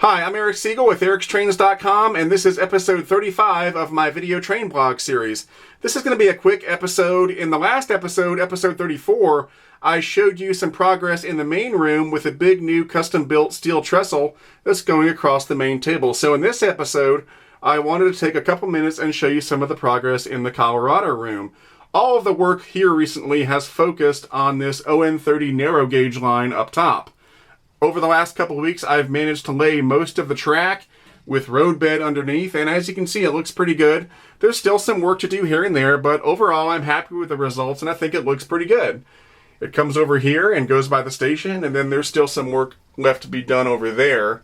Hi, I'm Eric Siegel with ericstrains.com, and this is episode 35 of my video train blog series. This is going to be a quick episode. In the last episode, episode 34, I showed you some progress in the main room with a big new custom-built steel trestle that's going across the main table. So in this episode, I wanted to take a couple minutes and show you some of the progress in the Colorado room. All of the work here recently has focused on this ON30 narrow gauge line up top. Over the last couple of weeks, I've managed to lay most of the track with roadbed underneath, and as you can see, it looks pretty good. There's still some work to do here and there, but overall, I'm happy with the results, and I think it looks pretty good. It comes over here and goes by the station, and then there's still some work left to be done over there.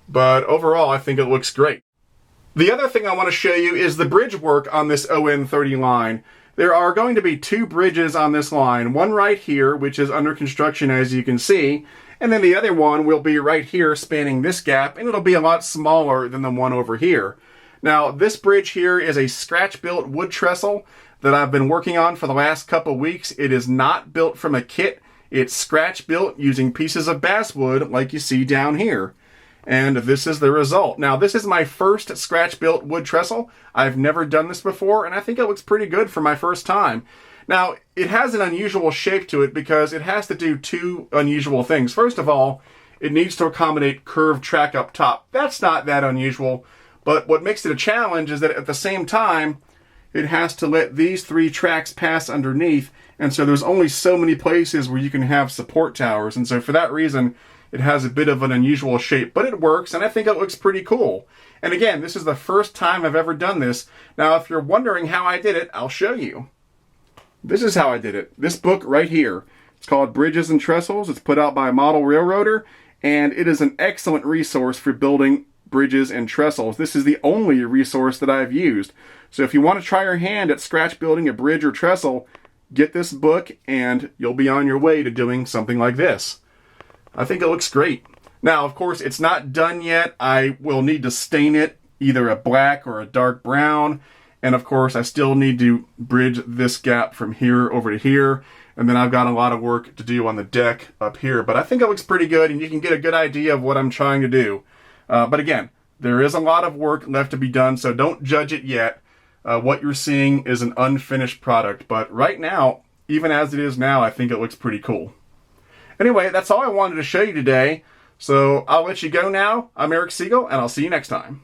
But overall, I think it looks great. The other thing I want to show you is the bridge work on this ON30 line. There are going to be two bridges on this line, one right here, which is under construction as you can see, and then the other one will be right here spanning this gap, and it'll be a lot smaller than the one over here. Now, this bridge here is a scratch-built wood trestle that I've been working on for the last couple weeks. It is not built from a kit. It's scratch-built using pieces of basswood like you see down here. And this is the result. Now, this is my first scratch-built wood trestle. I've never done this before, and I think it looks pretty good for my first time. Now, it has an unusual shape to it because it has to do two unusual things. First of all, it needs to accommodate curved track up top. That's not that unusual, but what makes it a challenge is that at the same time, it has to let these three tracks pass underneath, and so there's only so many places where you can have support towers, and so for that reason, it has a bit of an unusual shape, but it works, and I think it looks pretty cool. And again, this is the first time I've ever done this. Now, if you're wondering how I did it, I'll show you. This is how I did it. This book right here. It's called Bridges and Trestles. It's put out by Model Railroader, and it is an excellent resource for building bridges and trestles. This is the only resource that I've used. So if you want to try your hand at scratch building a bridge or trestle, get this book, and you'll be on your way to doing something like this. I think it looks great. Now, of course, it's not done yet. I will need to stain it either a black or a dark brown. And of course, I still need to bridge this gap from here over to here. And then I've got a lot of work to do on the deck up here. But I think it looks pretty good, and you can get a good idea of what I'm trying to do. But again, there is a lot of work left to be done, so don't judge it yet. What you're seeing is an unfinished product. But right now, even as it is now, I think it looks pretty cool. Anyway, that's all I wanted to show you today. So I'll let you go now. I'm Eric Siegel, and I'll see you next time.